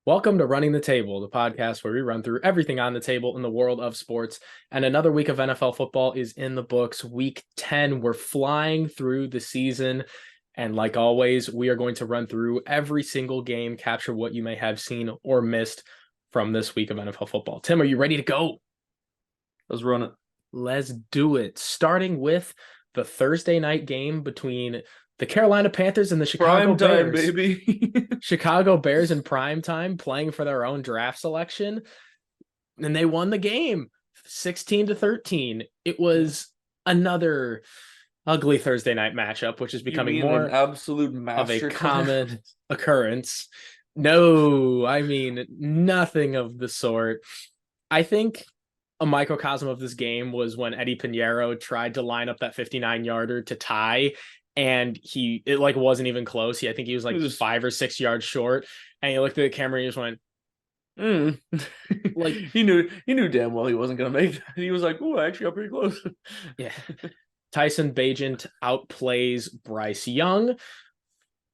Welcome to Running the Table, the podcast where we run through everything on the table in the world of sports. And another week of NFL football is in the books. Week 10, we're flying through the season. And like always, we are going to run through every single game, capture what you may have seen or missed from this week of NFL football. Tim, are you ready to go? Let's run it. Let's do it. Starting with the Thursday night game between the Carolina Panthers and the Chicago Prime time, Bears. baby. Chicago Bears in prime time playing for their own draft selection. And they won the game 16-13. It was another ugly Thursday night matchup, which is becoming more an absolute of a master common occurrence. No, I mean, nothing of the sort. I think a microcosm of this game was when Eddie Pinheiro tried to line up that 59-yarder to tie, and it wasn't even close. I think he was like 5 or 6 yards short, and he looked at the camera and he just went, like he knew damn well he wasn't gonna make that. He was like, "Oh, I actually got pretty close." Yeah. Tyson Bagent outplays Bryce Young,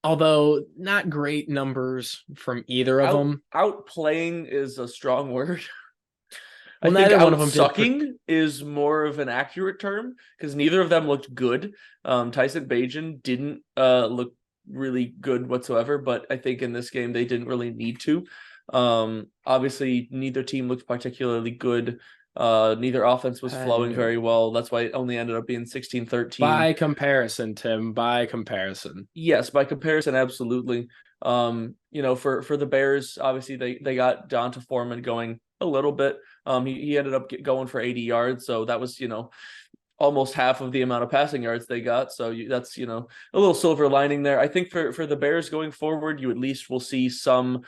although not great numbers from either of them. Outplaying is a strong word. Well, I think out sucking is more of an accurate term because neither of them looked good. Tyson Bagent didn't look really good whatsoever, but I think in this game they didn't really need to. Obviously, neither team looked particularly good. Neither offense was flowing very well. That's why it only ended up being 16-13. By comparison, Tim, by comparison. Yes, by comparison, absolutely. For the Bears, obviously they got D'Onta Foreman going a little bit. He ended up going for 80 yards, so that was almost half of the amount of passing yards they got. So that's a little silver lining there. I think for the Bears going forward, you at least will see some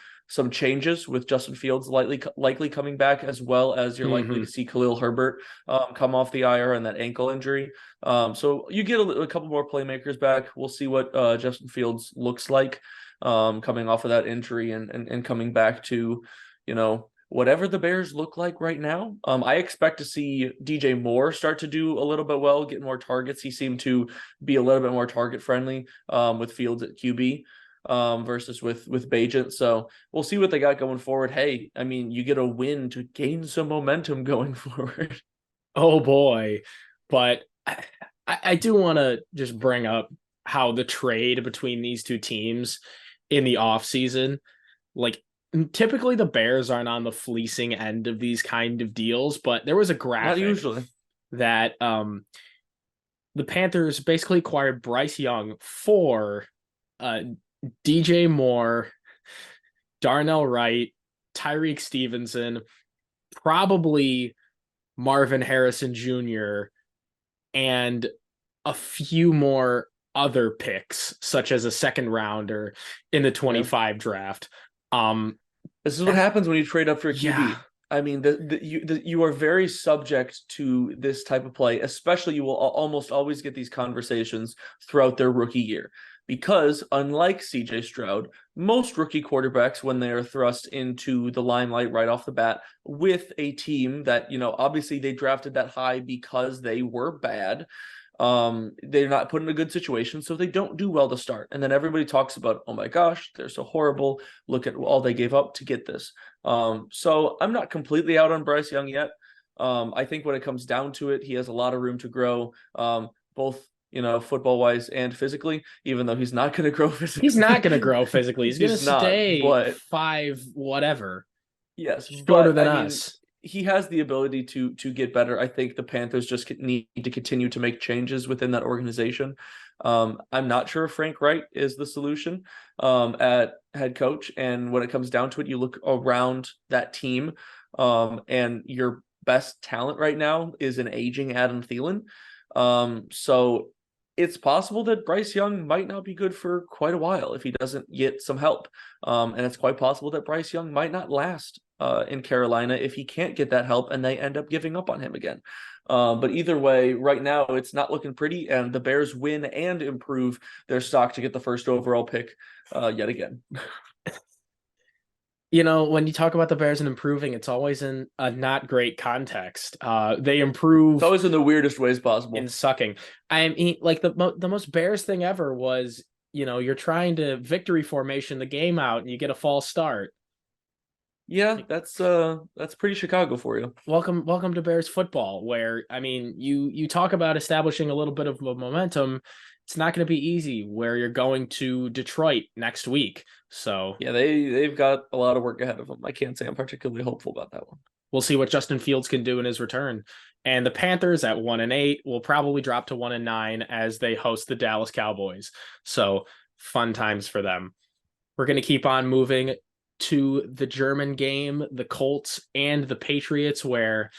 changes with Justin Fields likely coming back, as well as you're likely to see Khalil Herbert come off the IR and that ankle injury. So you get a couple more playmakers back. We'll see what Justin Fields looks like coming off of that injury and coming back to whatever the Bears look like right now. I expect to see DJ Moore start to do a little bit well, get more targets. He seemed to be a little bit more target friendly with Fields at QB versus with Bagent. So we'll see what they got going forward. Hey, I mean, you get a win to gain some momentum going forward. Oh boy. But I do want to just bring up how the trade between these two teams in the offseason, typically the Bears aren't on the fleecing end of these kind of deals, but there was a graphic Not usually that the Panthers basically acquired Bryce Young for DJ Moore, Darnell Wright, Tyreek Stevenson, probably Marvin Harrison Jr., and a few more other picks, such as a second rounder in the 25 draft. This is what happens when you trade up for a QB. Yeah. I mean, you are very subject to this type of play, especially you will almost always get these conversations throughout their rookie year. Because unlike CJ Stroud, most rookie quarterbacks, when they are thrust into the limelight right off the bat with a team that, obviously they drafted that high because they were bad, they're not put in a good situation, so they don't do well to start. And then everybody talks about, oh my gosh, they're so horrible. Look at all they gave up to get this. So I'm not completely out on Bryce Young yet. I think when it comes down to it, he has a lot of room to grow, both football wise and physically, even though he's not going to grow physically. He's not going to grow physically. He's going to stay 5 whatever. Yes. Shorter than us. He has the ability to get better. I think the Panthers just need to continue to make changes within that organization. I'm not sure if Frank Reich is the solution at head coach. And when it comes down to it, you look around that team and your best talent right now is an aging Adam Thielen. So it's possible that Bryce Young might not be good for quite a while if he doesn't get some help. And it's quite possible that Bryce Young might not last in Carolina if he can't get that help and they end up giving up on him again. But either way, right now it's not looking pretty, and the Bears win and improve their stock to get the first overall pick yet again. When you talk about the Bears and improving, it's always in a not great context. They improve. It's always in the weirdest ways possible. In sucking. I mean, the most Bears thing ever was, you're trying to victory formation the game out and you get a false start. Yeah, that's pretty Chicago for you. Welcome to Bears football, where I mean, you talk about establishing a little bit of a momentum. It's not going to be easy where you're going to Detroit next week. So Yeah, they've got a lot of work ahead of them. I can't say I'm particularly hopeful about that one. we'll see what Justin Fields can do in his return. And the Panthers at 1-8 will probably drop to 1-9 as they host the Dallas Cowboys. So fun times for them. We're going to keep on moving to the German game, the Colts and the Patriots, where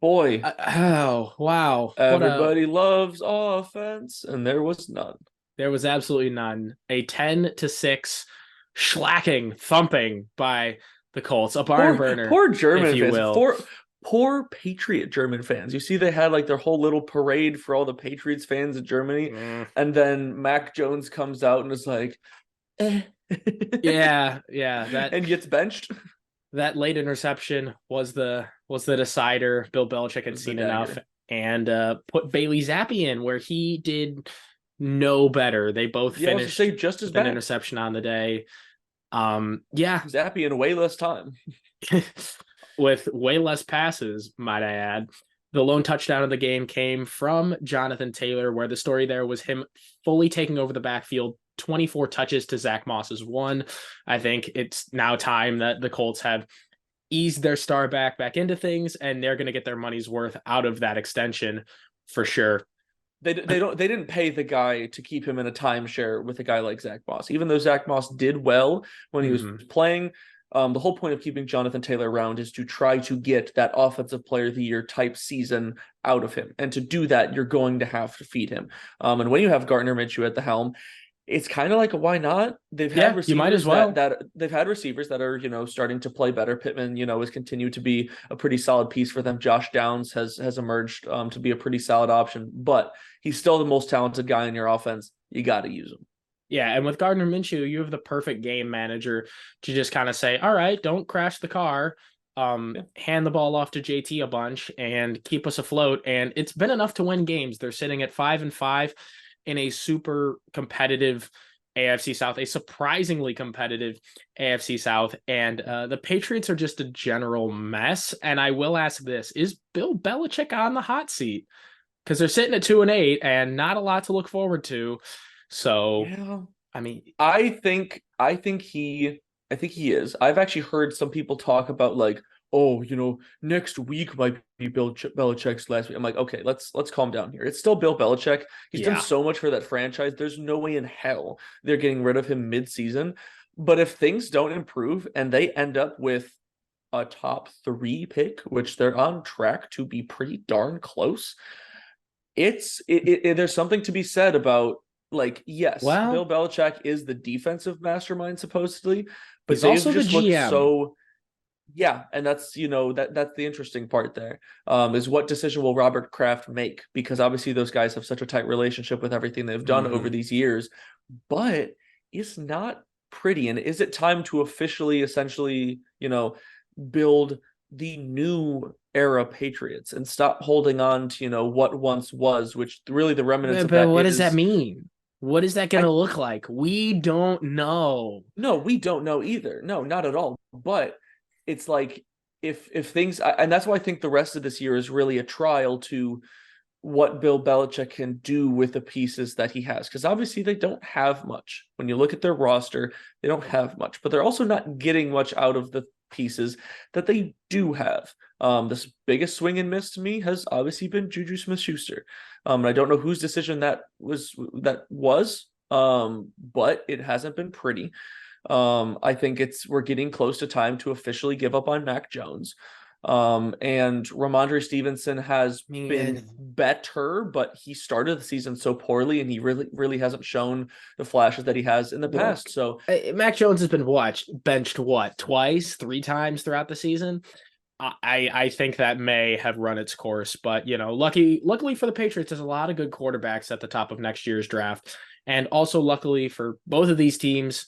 Boy, oh wow, everybody loves offense, and there was none. there was absolutely none. A 10-6 slacking, thumping by the Colts, a barn burner, Poor if German you fans. will. Poor Patriot German fans. You see, they had like their whole little parade for all the Patriots fans in Germany, and then Mac Jones comes out and is like, eh. Yeah, and gets benched. that late interception was the decider. Bill Belichick had seen enough and put Bailey Zappi in where he did no better. They both finished just as with bad. An interception on the day. Zappi in way less time. With way less passes, might I add. The lone touchdown of the game came from Jonathan Taylor, where the story there was him fully taking over the backfield, 24 touches to Zach Moss's 1. I think it's now time that the Colts have eased their star back into things, and they're going to get their money's worth out of that extension for sure. They didn't pay the guy to keep him in a timeshare with a guy like Zach Moss, even though Zach Moss did well when he was playing. The whole point of keeping Jonathan Taylor around is to try to get that offensive player of the year type season out of him. And to do that, you're going to have to feed him. And when you have Gardner Minshew at the helm, it's kind of like a why not? They've had receivers you might as well. that they've had receivers that are, starting to play better. Pittman, has continued to be a pretty solid piece for them. Josh Downs has emerged to be a pretty solid option, but he's still the most talented guy in your offense. You got to use him. Yeah, and with Gardner Minshew, you have the perfect game manager to just kind of say, all right, don't crash the car. Hand the ball off to JT a bunch and keep us afloat. And it's been enough to win games. They're sitting at 5-5 in a super competitive AFC South, a surprisingly competitive AFC South. And the Patriots are just a general mess. And I will ask this, is Bill Belichick on the hot seat? Because they're sitting at 2-8 and not a lot to look forward to. So, yeah. I mean, I think he is. I've actually heard some people talk about like, oh, next week might be Bill Belichick's last week. I'm like, okay, let's calm down here. It's still Bill Belichick. He's done so much for that franchise. There's no way in hell they're getting rid of him mid-season. But if things don't improve and they end up with a top 3 pick, which they're on track to be pretty darn close, there's something to be said about. Like, yes, Bill Belichick is the defensive mastermind supposedly, but he's also the GM. So yeah, and that's that's the interesting part there. Is what decision will Robert Kraft make? Because obviously those guys have such a tight relationship with everything they've done over these years, but it's not pretty. And is it time to officially, essentially, build the new era Patriots and stop holding on to what once was, which really the remnants of that. What does that mean? What is that going to look like? We don't know. No, we don't know either. No, not at all. But it's like if things, and that's why I think the rest of this year is really a trial to what Bill Belichick can do with the pieces that he has. Because obviously they don't have much. When you look at their roster, they don't have much, but they're also not getting much out of the pieces that they do have. This biggest swing and miss to me has obviously been Juju Smith-Schuster. And I don't know whose decision that was, but it hasn't been pretty. I think we're getting close to time to officially give up on Mac Jones. And Ramondre Stevenson has been better, but he started the season so poorly, and he really hasn't shown the flashes that he has in the past. So Mac Jones has been benched twice, 3 times throughout the season. I think that may have run its course, but luckily for the Patriots, there's a lot of good quarterbacks at the top of next year's draft, and also luckily for both of these teams,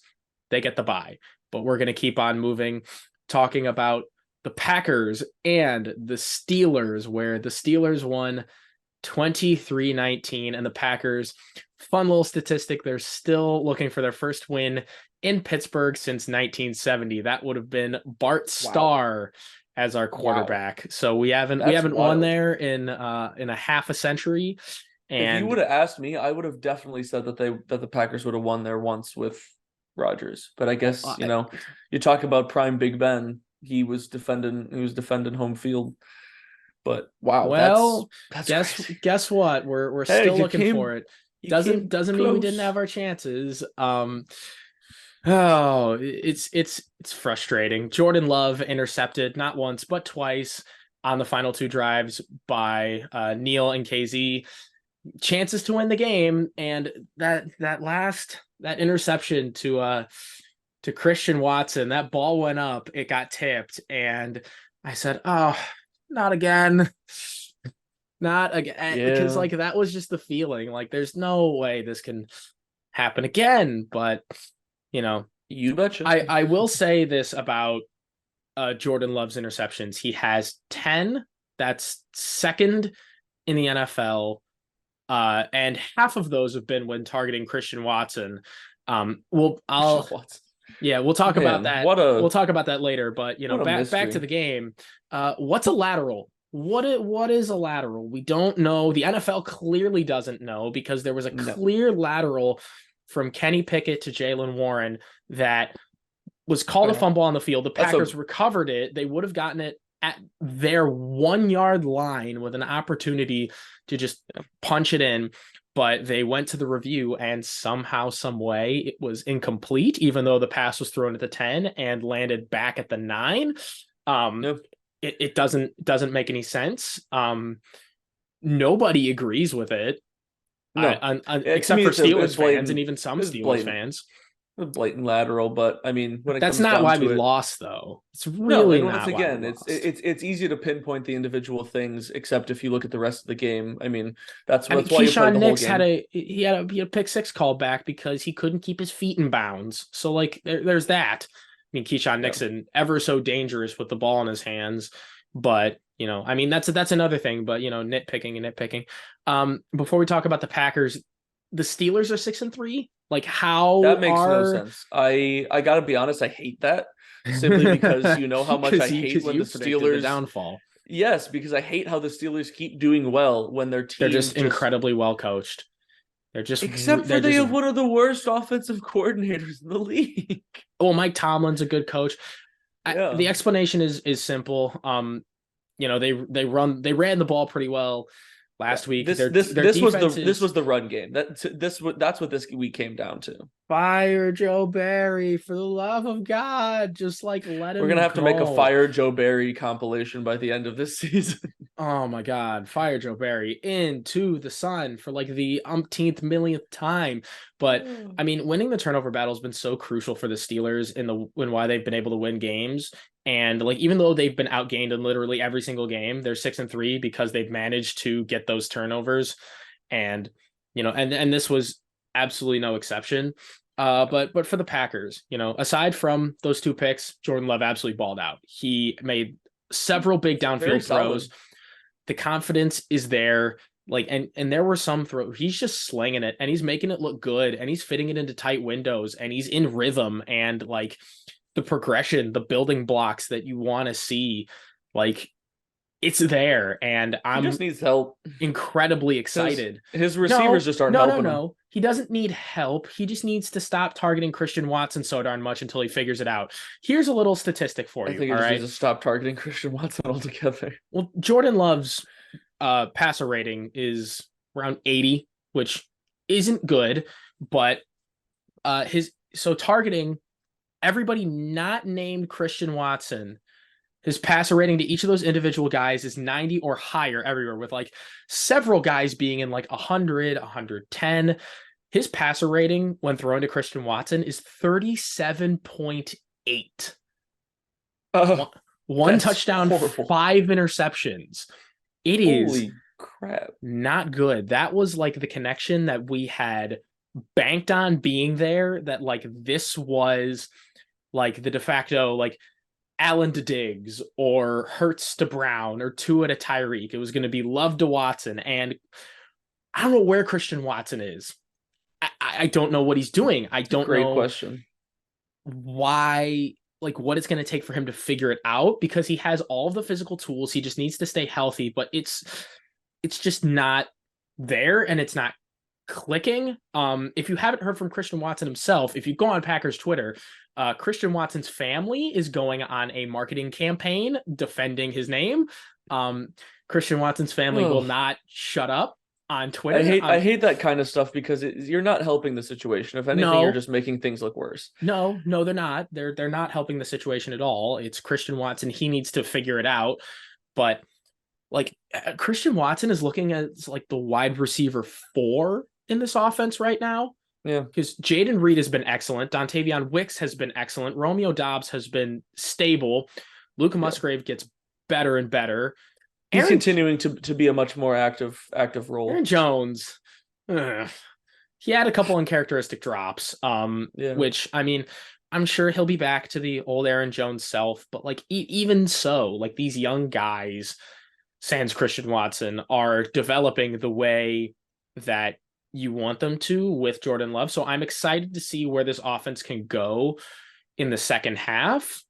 they get the bye. But we're going to keep on moving, talking about the Packers and the Steelers, where the Steelers won 23-19, and the Packers, fun little statistic, they're still looking for their first win in Pittsburgh since 1970. That would have been Bart Wow. Starr as our Wow. quarterback. So we That's haven't won wild. there in a half a century. If you And would have asked me, I would have definitely said that the Packers would have won there once with Rodgers. But I well, guess, you talk about prime Big Ben, he was defending home field. But wow, well, that's guess crazy. guess what? We're Hey, still looking for it. you Doesn't came doesn't mean we didn't close. have our chances. Oh, it's frustrating. Jordan Love intercepted not once but twice on the final two drives by Neal and KZ. Chances to win the game, and that interception to Christian Watson, that ball went up, it got tipped, and I said, "Oh, not again." Not again, because Yeah, like that was just the feeling. Like there's no way this can happen again. But you know, you betcha. I will say this about Jordan Love's interceptions. He has 10. That's second in the NFL. And half of those have been when targeting Christian Watson. Well, Christian I'll Watson. yeah, we'll talk about Man, that. We'll talk about that later. But what a back to mystery. the game. What's a lateral? What is a lateral? We don't know. The NFL clearly doesn't know because there was a No. clear lateral from Kenny Pickett to Jalen Warren that was called a Yeah. fumble on the field. The That's Packers recovered it. They would have gotten it at their 1 yard line with an opportunity to just punch it in. But they went to the review and somehow, some way, it was incomplete, even though the pass was thrown at the 10 and landed back at the 9. Um, Yep. it doesn't make any sense. Nobody agrees with it, No. To except me for it's a Steelers fans and blatant even some it's Steelers blatant fans. blatant lateral, but I mean, when it That's comes not down why we to it, lost, though. It's no, really and once not why we again, it's lost. it's it's easy to pinpoint the individual things, except if you look at the rest of the game. I mean, that's I mean, that's why you play Keyshawn the whole Nix had game. a pick six call back because he couldn't keep his feet in bounds. So like there's that. I mean, Keyshawn Yeah. Nixon ever so dangerous with the ball in his hands, but I mean that's another thing. But nitpicking and nitpicking. Before we talk about the Packers, the Steelers are 6-3. Like That how makes no are sense. I gotta be honest, I hate that simply because you know how much I hate because when the you predicted the Steelers. downfall. Yes, because I hate how the Steelers keep doing well when their They're team just just. incredibly well coached. Except for They're they just have one of the worst offensive coordinators in the league. well, Mike Tomlin's a good coach. Yeah. The explanation is simple. They ran the ball pretty well Yeah. last week. This this Their this was the defense this is was the run game. That's what this week came down to. fire Joe Barry for the love of God. Just like let We're gonna him have to make a go. fire Joe Barry compilation by the end of this season. Oh my God, fire Joe Barry into the sun for like the umpteenth millionth time. But I mean, winning the turnover battle has been so crucial for the Steelers in why they've been able to win games. And like, even though they've been outgained in literally every single game, they're 6-3 because they've managed to get those turnovers. And and this was absolutely no exception. But for the Packers, aside from those two picks, Jordan Love absolutely balled out. He made several big Very downfield throws. solid. The confidence is there. Like, and there were some throws. He's just slinging it and he's making it look good and he's fitting it into tight windows and he's in rhythm and like the progression, the building blocks that you want to see, like it's there. And He I'm just needs help incredibly because excited. his receivers No, just aren't no, no, helping him. no. He doesn't need help. He just needs to stop targeting Christian Watson so darn much until he figures it out. Here's a little statistic for I you. think he All just needs right. to stop targeting Christian Watson altogether. Well, Jordan Love's passer rating is around 80, which isn't good, but his so targeting everybody not named Christian Watson, his passer rating to each of those individual guys is 90 or higher everywhere, with like several guys being in like 100, 110. His passer rating when thrown to Christian Watson is 37.8. Oh, One that's touchdown, horrible. 5 interceptions. It is Holy crap. not good. That was like the connection that we had banked on being there, that like this was like the de facto like Allen to Diggs or Hurts to Brown or Tua to Tyreek. It was going to be Love to Watson. And I don't know where Christian Watson is. I don't know what he's doing. I It's a don't great know. question. why, like, what it's going to take for him to figure it out, because he has all of the physical tools. He just needs to stay healthy, but it's just not there, and it's not clicking. If you haven't heard from Christian Watson himself, if you go on Packers Twitter, Christian Watson's family is going on a marketing campaign defending his name. Christian Watson's family will not shut up on Twitter. I hate that kind of stuff because you're not helping the situation. If anything, you're just making things look worse. No, they're not. They're not helping the situation at all. It's Christian Watson. He needs to figure it out. But like Christian Watson is looking at like the wide receiver 4 in this offense right now. Yeah. Because Jaden Reed has been excellent. Dontavion Wicks has been excellent. Romeo Doubs has been stable. Luka Musgrave gets better and better. He's continuing to be a much more active role. Aaron Jones, he had a couple uncharacteristic drops, which, I mean, I'm sure he'll be back to the old Aaron Jones self, but like even so, like these young guys, sans Christian Watson, are developing the way that you want them to with Jordan Love. So I'm excited to see where this offense can go in the second half.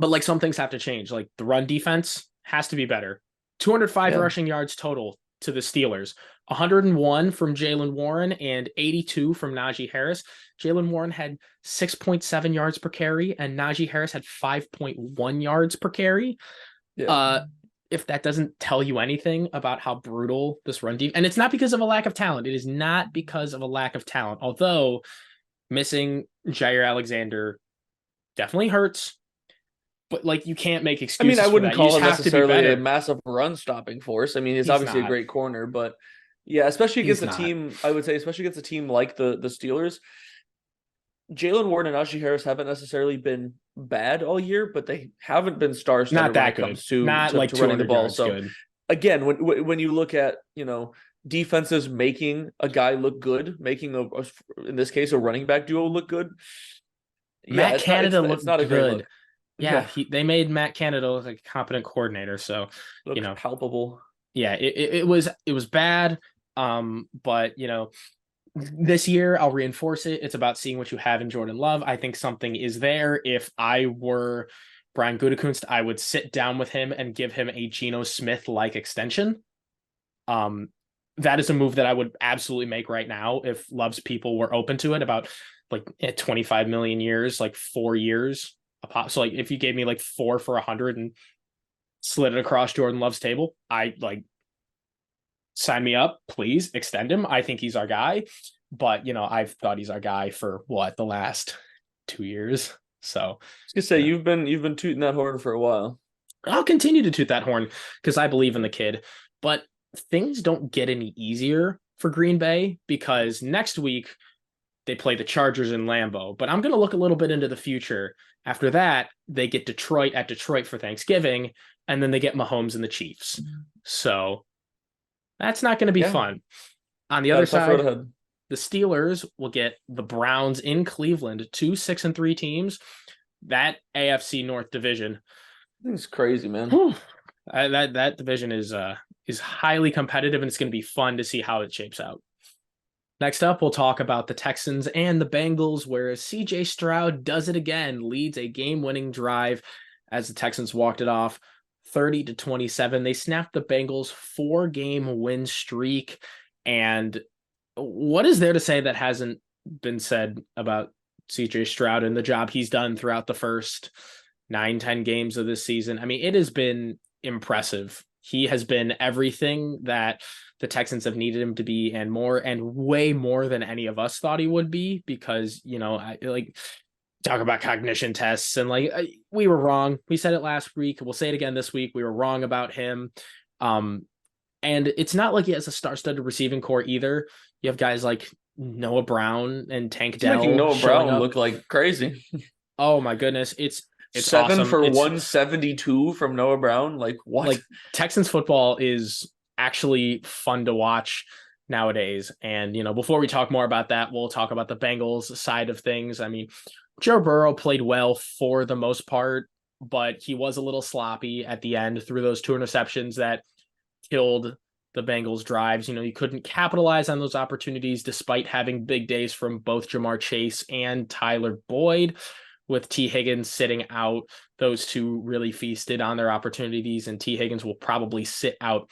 But like some things have to change. Like the run defense has to be better. 205 rushing yards total to the Steelers. 101 from Jaylen Warren and 82 from Najee Harris. Jaylen Warren had 6.7 yards per carry and Najee Harris had 5.1 yards per carry. Yeah. If that doesn't tell you anything about how brutal this run defense, and it's not because of a lack of talent. It is not because of a lack of talent. Although missing Jair Alexander definitely hurts. But like you can't make excuses. I mean, I wouldn't call him necessarily a massive run stopping force. I mean, he's obviously a great corner, but yeah, especially against a team, I would say, especially against a team like the Steelers, Jaylen Warren and Najee Harris haven't necessarily been bad all year, but they haven't been star-studded when it comes to running the ball. So good. Again, when you look at, defenses making a guy look good, making in this case a running back duo look good. Matt Canada looks not a great look. Yeah, they made Matt Canada look like a competent coordinator. So palpable. Yeah, it was bad. But this year I'll reinforce it. It's about seeing what you have in Jordan Love. I think something is there. If I were Brian Gutekunst, I would sit down with him and give him a Geno Smith-like extension. That is a move that I would absolutely make right now if Love's people were open to it, about like 25 million years, like 4 years. So like if you gave me like 4 for 100 and slid it across Jordan Love's table, I like sign me up, please extend him. I think he's our guy, but I've thought he's our guy for the last 2 years. So I was gonna say you've been tooting that horn for a while. I'll continue to toot that horn because I believe in the kid, but things don't get any easier for Green Bay because next week they play the Chargers in Lambeau, but I'm going to look a little bit into the future. After that, they get Detroit at Detroit for Thanksgiving, and then they get Mahomes and the Chiefs. So that's not going to be fun. On the other side, the Steelers will get the Browns in Cleveland, 2 6-3 teams. That AFC North division, it's crazy, man. That division is highly competitive, and it's going to be fun to see how it shapes out. Next up, we'll talk about the Texans and the Bengals, where C.J. Stroud does it again, leads a game-winning drive as the Texans walked it off 30-27. They snapped the Bengals' 4-game win streak. And what is there to say that hasn't been said about C.J. Stroud and the job he's done throughout the first 9-10 games of this season? I mean, it has been impressive. He has been everything that the Texans have needed him to be and more, and way more than any of us thought he would be, because, I talk about cognition tests and we were wrong. We said it last week. We'll say it again this week. We were wrong about him. And it's not like he has a star-studded receiving core either. You have guys like Noah Brown and Tank Dell. Making Noah Brown look like crazy. Oh my goodness. It's 7 awesome. for 172 from Noah Brown. Like what? Like Texans football is actually fun to watch nowadays. And, before we talk more about that, we'll talk about the Bengals side of things. I mean, Joe Burrow played well for the most part, but he was a little sloppy at the end through those 2 interceptions that killed the Bengals drives. You couldn't capitalize on those opportunities despite having big days from both Jamar Chase and Tyler Boyd. With T. Higgins sitting out, those two really feasted on their opportunities, and T. Higgins will probably sit out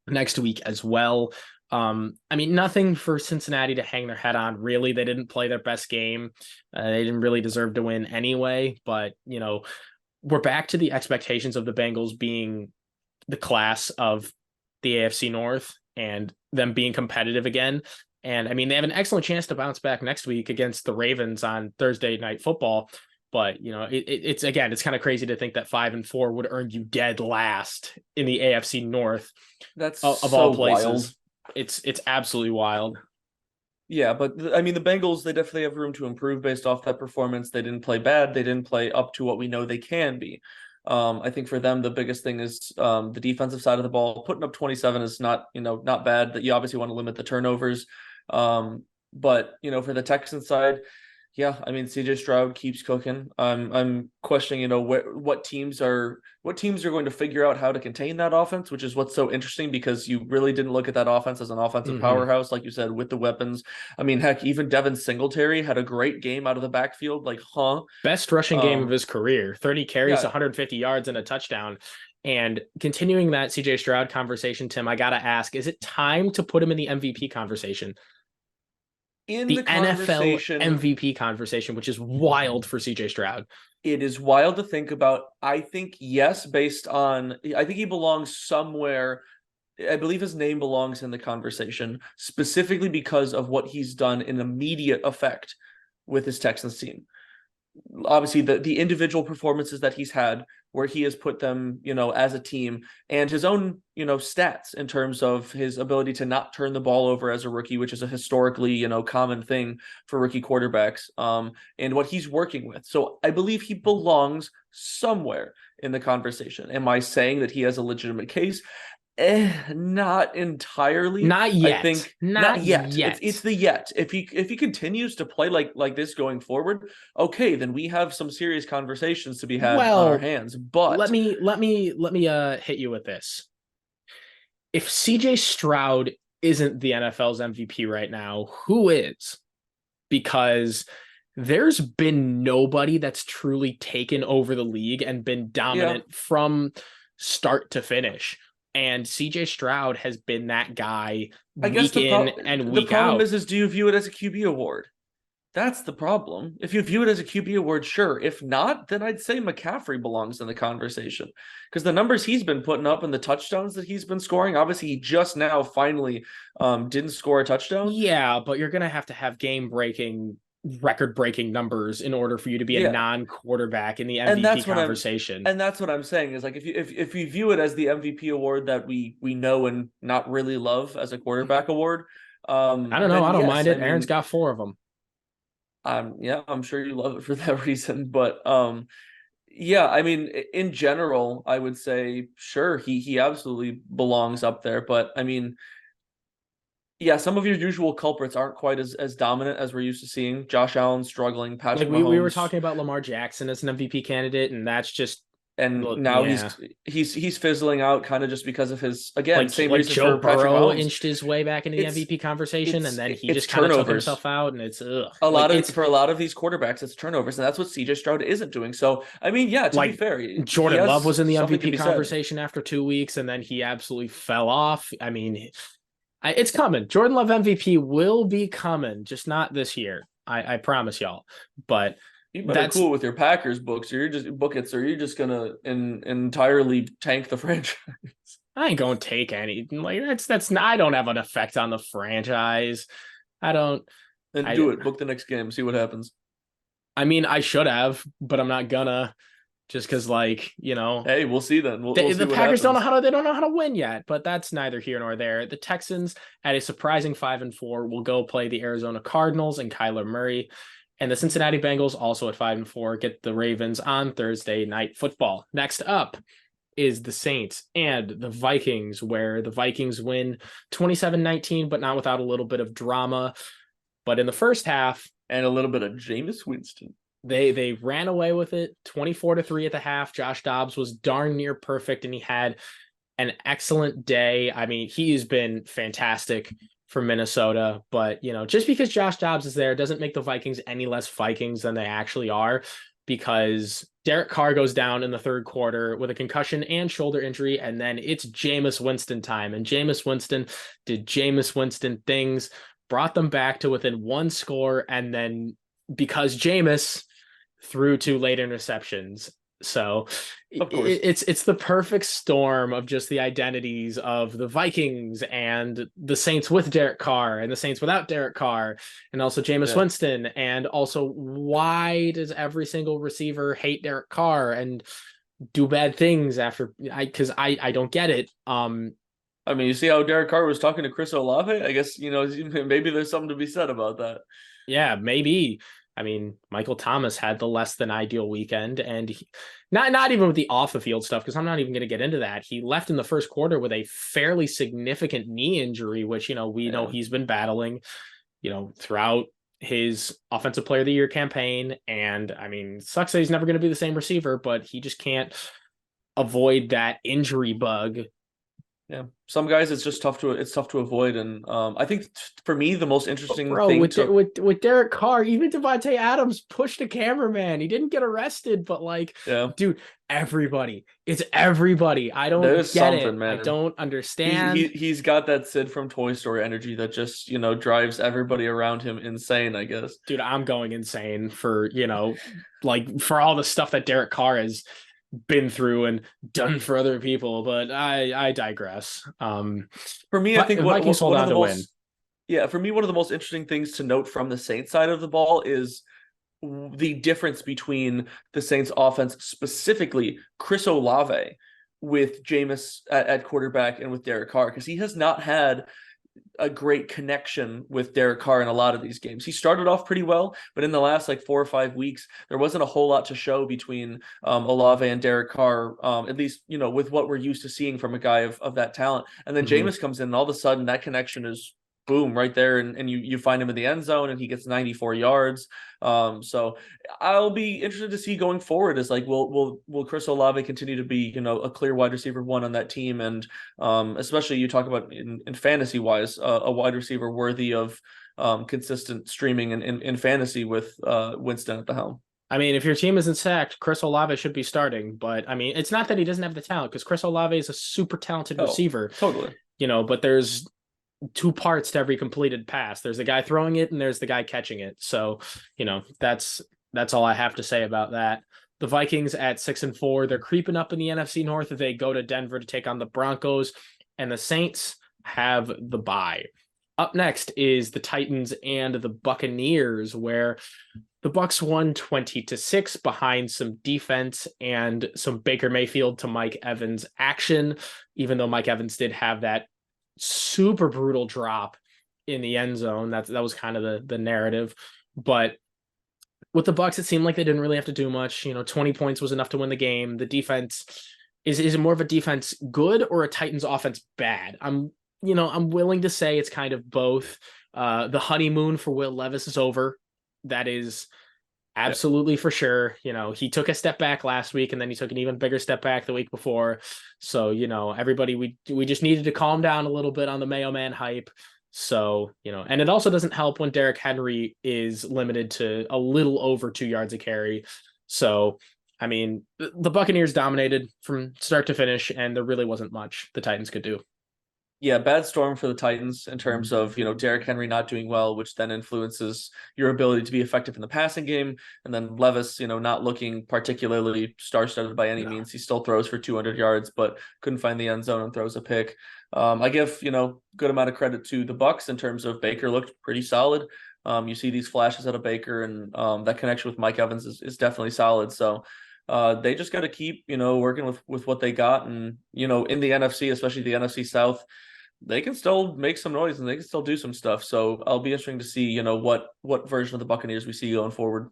next week as well. Nothing for Cincinnati to hang their head on. Really, they didn't play their best game. They didn't really deserve to win anyway. But we're back to the expectations of the Bengals being the class of the AFC North and them being competitive again. And they have an excellent chance to bounce back next week against the Ravens on Thursday Night Football. But it's kind of crazy to think that 5-4 would earn you dead last in the AFC North. That's of so all places. Wild. It's absolutely wild. Yeah, but the Bengals, they definitely have room to improve based off that performance. They didn't play bad. They didn't play up to what we know they can be. I think for them, the biggest thing is the defensive side of the ball. Putting up 27 is not bad. That you obviously want to limit the turnovers. But for the Texans side, yeah, CJ Stroud keeps cooking. I'm questioning, what teams are going to figure out how to contain that offense, which is what's so interesting because you really didn't look at that offense as an offensive powerhouse, like you said, with the weapons. Heck, even Devin Singletary had a great game out of the backfield. Best rushing game of his career, 30 carries, 150 yards and a touchdown. And continuing that CJ Stroud conversation, Tim, I got to ask, is it time to put him in the MVP conversation? In the the NFL MVP conversation, which is wild for CJ Stroud. It is wild to think about. I think, yes, I think he belongs somewhere. I believe his name belongs in the conversation, specifically because of what he's done in immediate effect with his Texans team. Obviously, the individual performances that he's had, where he has put them, as a team, and his own, stats in terms of his ability to not turn the ball over as a rookie, which is a historically, common thing for rookie quarterbacks, and what he's working with. So I believe he belongs somewhere in the conversation. Am I saying that he has a legitimate case? Not entirely. Not yet. I think not yet. It's the yet. If he continues to play like this going forward, okay, then we have some serious conversations to be had on our hands. But let me hit you with this. If CJ Stroud isn't the NFL's MVP right now, who is? Because there's been nobody that's truly taken over the league and been dominant from start to finish. And CJ Stroud has been that guy week in and week out. The problem is do you view it as a QB award? That's the problem. If you view it as a QB award, sure. If not, then I'd say McCaffrey belongs in the conversation because the numbers he's been putting up and the touchdowns that he's been scoring, obviously he just now finally didn't score a touchdown. Yeah, but you're going to have game-breaking, record-breaking numbers in order for you to be a non-quarterback in the MVP conversation. And that's what I'm saying is if you view it as the MVP award that we know and not really love as a quarterback award, I don't know. I don't mind it. Aaron's got 4 of them. I'm sure you love it for that reason, but in general, I would say sure he absolutely belongs up there, but some of your usual culprits aren't quite as dominant as we're used to seeing. Josh Allen struggling, Patrick Mahomes. We were talking about Lamar Jackson as an MVP candidate, and that's just now he's fizzling out kind of just because of his same reason Joe for Patrick Burrow Mahomes. inched his way back into the MVP conversation, and then he just kind of took himself out, and it's for a lot of these quarterbacks, it's turnovers, and that's what CJ Stroud isn't doing. So to be fair, Jordan Love was in the MVP conversation after 2 weeks, and then he absolutely fell off. It's coming. Jordan Love MVP will be coming, just not this year. I promise y'all. But you better cool with your Packers books, or you're just gonna entirely tank the franchise. I ain't gonna take any. That's not. I don't have an effect on the franchise. I don't. Then do it. Book the next game. See what happens. I should have, but I'm not gonna. Just because, hey, we'll see then. We'll see the Packers don't know how to win yet, but that's neither here nor there. The Texans, at a surprising 5-4, will go play the Arizona Cardinals and Kyler Murray, and the Cincinnati Bengals, also at 5-4, get the Ravens on Thursday Night Football. Next up is the Saints and the Vikings, where the Vikings win 27-19, but not without a little bit of drama. But in the first half, and a little bit of Jameis Winston. They ran away with it 24-3 at the half. Josh Dobbs was darn near perfect, and he had an excellent day. I mean, he's been fantastic for Minnesota, but just because Josh Dobbs is there doesn't make the Vikings any less Vikings than they actually are, because Derek Carr goes down in the third quarter with a concussion and shoulder injury, and then it's Jameis Winston time. And Jameis Winston did Jameis Winston things, brought them back to within one score, and then because Jameis threw two late interceptions. So Of course. it's the perfect storm of just the identities of the Vikings and the Saints with Derek Carr and the Saints without Derek Carr, and also Jameis Yeah. Winston. And also, why does every single receiver hate Derek Carr and do bad things after? Because I don't get it. I mean, you see how Derek Carr was talking to Chris Olave? I guess, maybe there's something to be said about that. Yeah, maybe. I mean, Michael Thomas had the less than ideal weekend, and not even with the off the field stuff, because I'm not even going to get into that. He left in the first quarter with a fairly significant knee injury, which we know he's been battling, throughout his Offensive Player of the Year campaign. And I mean, sucks that he's never going to be the same receiver, but he just can't avoid that injury bug. Yeah, some guys it's just tough to avoid, and I think for me the most interesting Bro, thing with Derek Carr, even Devontae Adams pushed a cameraman. He didn't get arrested, but yeah, dude, it's everybody. I don't there's get it. something, I man. don't understand. He's got that Sid from Toy Story energy that just drives everybody around him insane, I guess. Dude, I'm going insane for for all the stuff that Derek Carr has been through and done for other people, but I digress. For me, I think Vikings hold one of on the to win. most yeah, for me one of the most interesting things to note from the Saints side of the ball is the difference between the Saints offense, specifically Chris Olave with Jameis at quarterback and with Derek Carr, because he has not had a great connection with Derek Carr in a lot of these games. He started off pretty well, but in the last 4 or 5 weeks, there wasn't a whole lot to show between Olave and Derek Carr, at least, with what we're used to seeing from a guy of that talent. And then Jameis comes in, and all of a sudden that connection is boom right there, and you find him in the end zone, and he gets 94 yards. So I'll be interested to see going forward is will Chris Olave continue to be a clear wide receiver one on that team, and especially you talk about in fantasy wise, a wide receiver worthy of consistent streaming in fantasy with Winston at the helm. I mean, if your team isn't sacked, Chris Olave should be starting. But I mean, it's not that he doesn't have the talent, because Chris Olave is a super talented receiver. Totally. But there's two parts to every completed pass. There's the guy throwing it and there's the guy catching it. So, that's all I have to say about that. The Vikings at 6-4, they're creeping up in the NFC North. They go to Denver to take on the Broncos, and the Saints have the bye. Up next is the Titans and the Buccaneers, where the Bucs won 20-6 behind some defense and some Baker Mayfield to Mike Evans action, even though Mike Evans did have that super brutal drop in the end zone. That was kind of the narrative. But with the Bucs, it seemed like they didn't really have to do much. 20 points was enough to win the game. The defense is it more of a defense good or a Titans offense bad? I'm willing to say it's kind of both. The honeymoon for Will Levis is over. That is absolutely for sure. He took a step back last week, and then he took an even bigger step back the week before. So, everybody, we just needed to calm down a little bit on the Mayo Man hype. So, and it also doesn't help when Derrick Henry is limited to a little over 2 yards a carry. So, I mean, the Buccaneers dominated from start to finish, and there really wasn't much the Titans could do. Yeah, bad storm for the Titans in terms of, Derrick Henry not doing well, which then influences your ability to be effective in the passing game. And then Levis, not looking particularly star-studded by any means. He still throws for 200 yards, but couldn't find the end zone and throws a pick. I give, good amount of credit to the Bucs in terms of Baker looked pretty solid. You see these flashes out of Baker, and that connection with Mike Evans is definitely solid. So they just got to keep, working with what they got. And, in the NFC, especially the NFC South, they can still make some noise and they can still do some stuff. So I'll be interesting to see, what version of the Buccaneers we see going forward.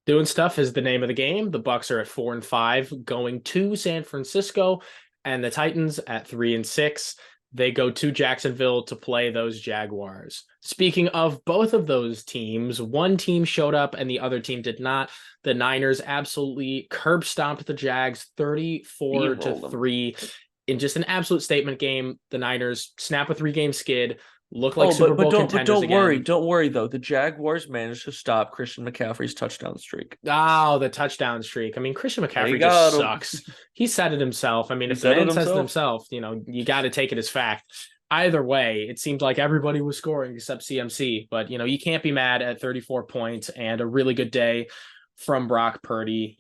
Doing stuff is the name of the game. The Bucs are at 4-5 going to San Francisco, and the Titans at 3-6. They go to Jacksonville to play those Jaguars. Speaking of both of those teams, one team showed up and the other team did not. The Niners absolutely curb stomped the Jags 34-3. in just an absolute statement game, the Niners snap a 3-game skid, look like Oh, Super Bowl but contenders again. don't worry though. The Jaguars managed to stop Christian McCaffrey's touchdown streak. Oh, the touchdown streak. I mean, Christian They McCaffrey just got him. sucks. He said it himself. I mean, He if the said it man says it himself. himself, you got to take it as fact. Either way, it seemed like everybody was scoring except CMC. But, you can't be mad at 34 points and a really good day from Brock Purdy.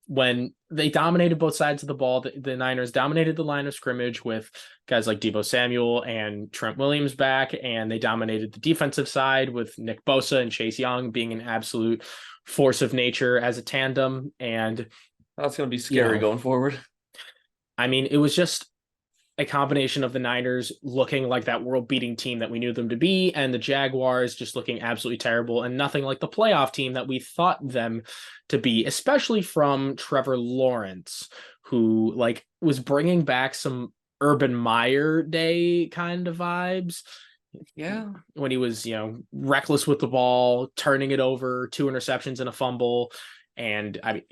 When they dominated both sides of the ball, the Niners dominated the line of scrimmage with guys like Deebo Samuel and Trent Williams back, and they dominated the defensive side with Nick Bosa and Chase Young being an absolute force of nature as a tandem. And that's going to be scary going forward. I mean, it was just a combination of the Niners looking like that world-beating team that we knew them to be, and the Jaguars just looking absolutely terrible and nothing like the playoff team that we thought them to be, especially from Trevor Lawrence, who was bringing back some Urban Meyer day kind of vibes. Yeah. When he was, reckless with the ball, turning it over, 2 interceptions and a fumble, and I mean,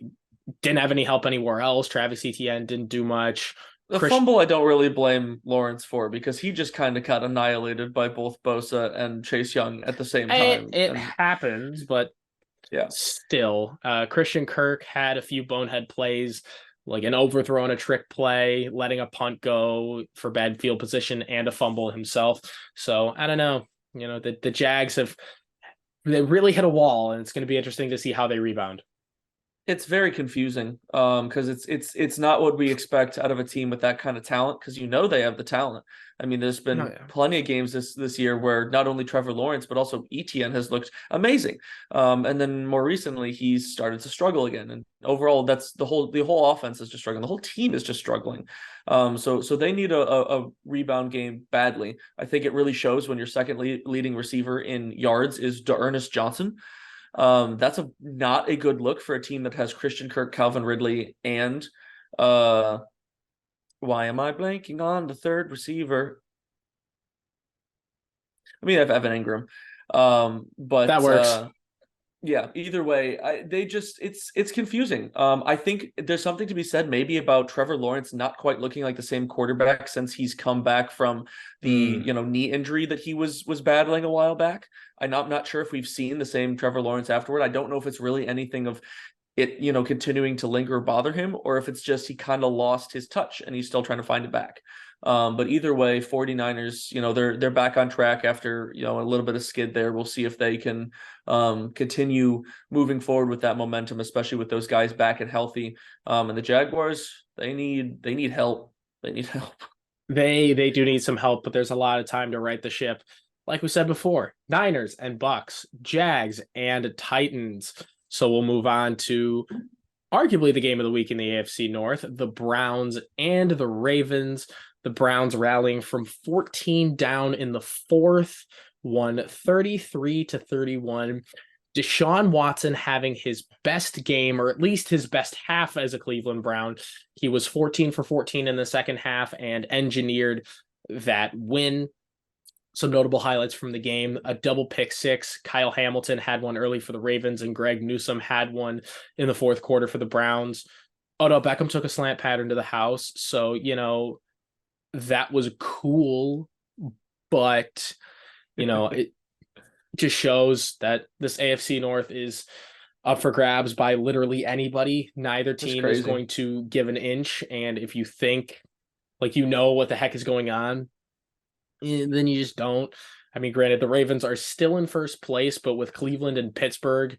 didn't have any help anywhere else. Travis Etienne didn't do much. The fumble I don't really blame Lawrence for, because he just kind of got annihilated by both Bosa and Chase Young at the same time. It happens, but yeah, still, Christian Kirk had a few bonehead plays, like an overthrow and a trick play, letting a punt go for bad field position and a fumble himself. So I don't know. The Jags they really hit a wall, and it's going to be interesting to see how they rebound. It's very confusing because it's not what we expect out of a team with that kind of talent, because they have the talent. I mean, there's been plenty of games this year where not only Trevor Lawrence but also Etienne has looked amazing, and then more recently he's started to struggle again. And overall, that's the whole offense is just struggling. The whole team is just struggling. So they need a rebound game badly. I think it really shows when your second leading receiver in yards is D'Ernest Johnson. That's not a good look for a team that has Christian Kirk, Calvin Ridley, and why am I blanking on the third receiver? I mean, I have Evan Ingram. But that works. Yeah, either way, it's confusing. I think there's something to be said maybe about Trevor Lawrence not quite looking like the same quarterback since he's come back from the knee injury that he was battling a while back. I'm not sure if we've seen the same Trevor Lawrence afterward. I don't know if it's really anything of it, continuing to linger or bother him, or if it's just he kind of lost his touch and he's still trying to find it back. But either way, 49ers, they're back on track after, a little bit of skid there. We'll see if they can continue moving forward with that momentum, especially with those guys back and healthy. And the Jaguars, they need help. They need help. They do need some help, but there's a lot of time to right the ship. Like we said before, Niners and Bucks, Jags and Titans. So we'll move on to arguably the game of the week in the AFC North, the Browns and the Ravens. The Browns rallying from 14 down in the fourth, won 33-31. Deshaun Watson having his best game, or at least his best half as a Cleveland Brown. He was 14 for 14 in the second half and engineered that win. Some notable highlights from the game: a double pick six. Kyle Hamilton had one early for the Ravens, and Greg Newsome had one in the fourth quarter for the Browns. Odell Beckham took a slant pattern to the house. So, that was cool, but, it just shows that this AFC North is up for grabs by literally anybody. Neither team is going to give an inch. And if you think what the heck is going on, then you just don't. I mean, granted, the Ravens are still in first place, but with Cleveland and Pittsburgh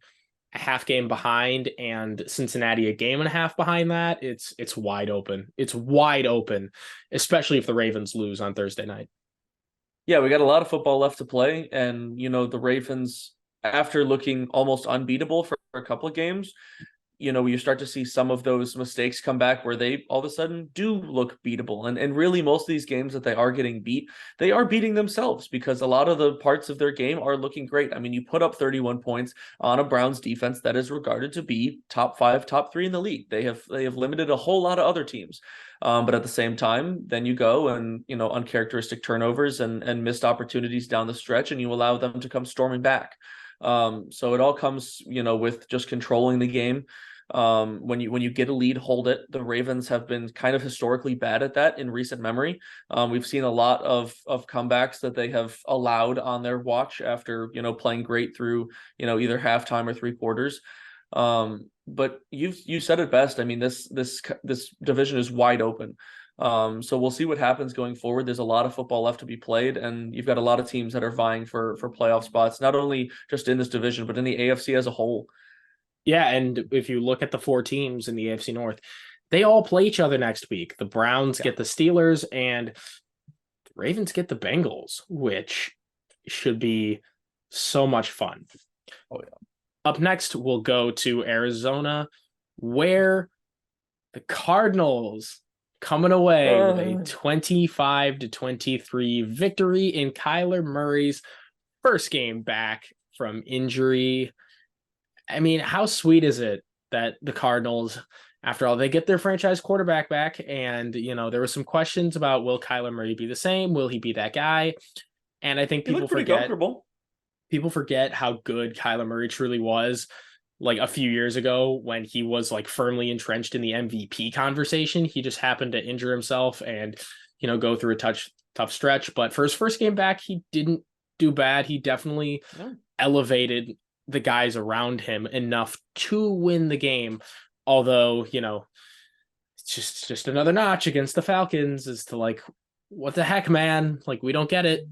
a half game behind and Cincinnati a game and a half behind that, it's wide open. It's wide open, especially if the Ravens lose on Thursday night. Yeah, we got a lot of football left to play. And, the Ravens, after looking almost unbeatable for a couple of games, you start to see some of those mistakes come back where they all of a sudden do look beatable. And really, most of these games that they are getting beat, they are beating themselves, because a lot of the parts of their game are looking great. I mean, you put up 31 points on a Browns defense that is regarded to be top 5, top 3 in the league. They have limited a whole lot of other teams. But at the same time, then you go and, uncharacteristic turnovers and missed opportunities down the stretch, and you allow them to come storming back. So it all comes, with just controlling the game. When you get a lead, hold it. The Ravens have been kind of historically bad at that in recent memory. We've seen a lot of comebacks that they have allowed on their watch after playing great through either halftime or three quarters. But you said it best. I mean, this division is wide open. So we'll see what happens going forward. There's a lot of football left to be played, and you've got a lot of teams that are vying for playoff spots, not only just in this division, but in the AFC as a whole. Yeah, and if you look at the four teams in the AFC North, they all play each other next week. The Browns Yeah. get the Steelers, and the Ravens get the Bengals, which should be so much fun. Oh yeah. Up next, we'll go to Arizona, where the Cardinals coming away with a 25-23 victory in Kyler Murray's first game back from injury. I mean, how sweet is it that the Cardinals, after all, they get their franchise quarterback back, and there were some questions about, will Kyler Murray be the same? Will he be that guy? And I think He looked pretty comfortable. People forget how good Kyler Murray truly was, like a few years ago when he was like firmly entrenched in the MVP conversation. He just happened to injure himself and go through a tough stretch. But for his first game back, he didn't do bad. He definitely elevated the guys around him enough to win the game. Although, it's just another notch against the Falcons as to like, what the heck, man? Like, we don't get it.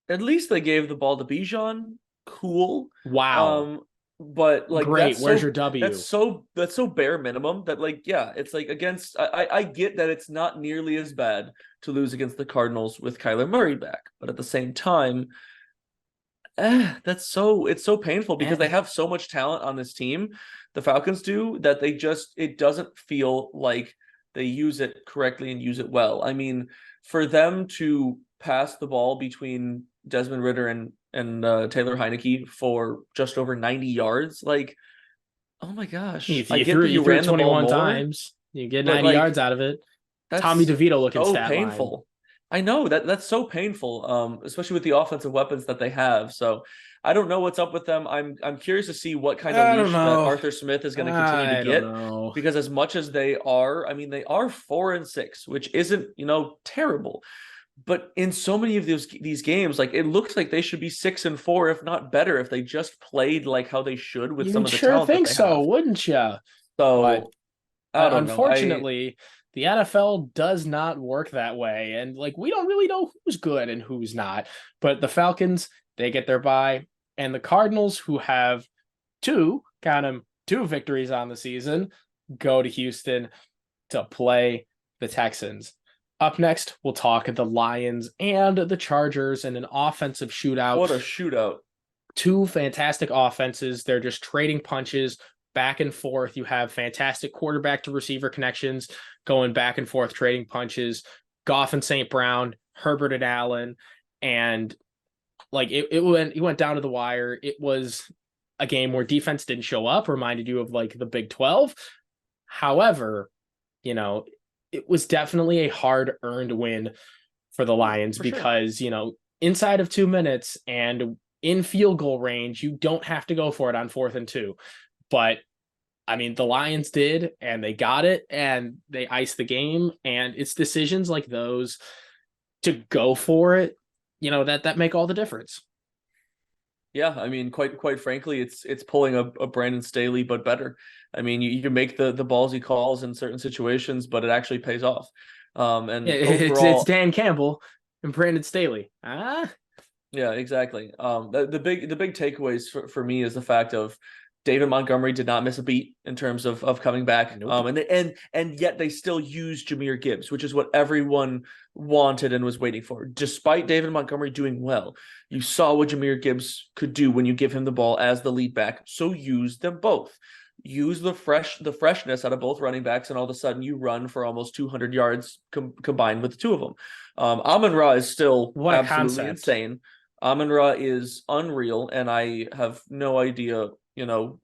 At least they gave the ball to Bijan. Cool. Wow. But like, great. Where's your W? That's so bare minimum that like, yeah, it's like against. I get that it's not nearly as bad to lose against the Cardinals with Kyler Murray back, but at the same time, it's so painful because they have so much talent on this team, the Falcons do, that it doesn't feel like they use it correctly and use it well. I mean, for them to pass the ball between Desmond Ridder and Taylor Heineke for just over 90 yards, like, oh my gosh. I get that you ran the ball 21 more, times. You get 90 yards out of it. Tommy DeVito looking so stat painful. line. I know that's so painful, especially with the offensive weapons that they have. So I don't know what's up with them. I'm curious to see what kind of leash that Arthur Smith is going to continue to get, because as much as they are 4-6, which isn't terrible, but in so many of these games, like, it looks like they should be 6-4, if not better, if they just played like how they should with some of the talent think that they so, have. wouldn't you? So I don't unfortunately, the NFL does not work that way, and like, we don't really know who's good and who's not. But the Falcons, they get their bye, and the Cardinals, who have two victories on the season, go to Houston to play the Texans. Up next, we'll talk the Lions and the Chargers in an offensive shootout. What a shootout. Two fantastic offenses. They're just trading punches back and forth. You have fantastic quarterback to receiver connections going back and forth, trading punches. Goff and St. Brown, Herbert and Allen. And like, it went down to the wire. It was a game where defense didn't show up, reminded you of like the Big 12. However, it was definitely a hard-earned win for the Lions because, inside of 2 minutes and in field goal range, you don't have to go for it on 4th and 2. But, I mean, the Lions did, and they got it, and they iced the game. And it's decisions like those to go for it, that make all the difference. Yeah, I mean, quite frankly, it's pulling a Brandon Staley, but better. I mean, you can make the ballsy calls in certain situations, but it actually pays off. And overall, it's Dan Campbell and Brandon Staley. Yeah, exactly. The big takeaways for me is the fact of David Montgomery did not miss a beat in terms of coming back. Nope. And yet they still used Jahmyr Gibbs, which is what everyone wanted and was waiting for. Despite David Montgomery doing well, you saw what Jahmyr Gibbs could do when you give him the ball as the lead back. So use them both. Use the freshness out of both running backs, and all of a sudden you run for almost 200 yards combined with the two of them. Amon-Ra is still absolutely insane. Amon-Ra is unreal, and I have no idea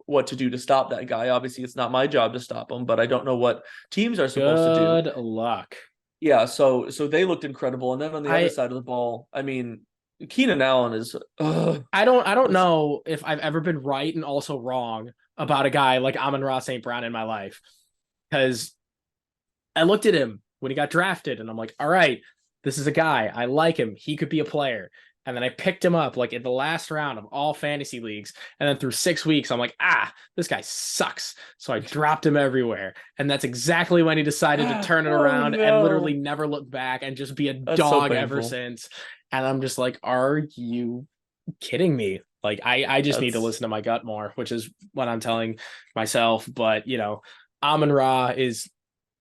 what to do to stop that guy. Obviously, it's not my job to stop him, but I don't know what teams are supposed to do. Good luck. Yeah, so they looked incredible. And then on the other side of the ball, I mean, Keenan Allen is I don't know if I've ever been right and also wrong about a guy like Amon-Ra St. Brown in my life. Because I looked at him when he got drafted and I'm like, all right, this is a guy. I like him. He could be a player. And then I picked him up like in the last round of all fantasy leagues. And then through 6 weeks, I'm like, this guy sucks. So I dropped him everywhere. And that's exactly when he decided to turn it Oh, around and literally no. never look back and just be a That's so dog ever painful. since. And I'm just like, are you kidding me? Like, I just need to That's listen to my gut more, which is what I'm telling myself. But, Amon Ra is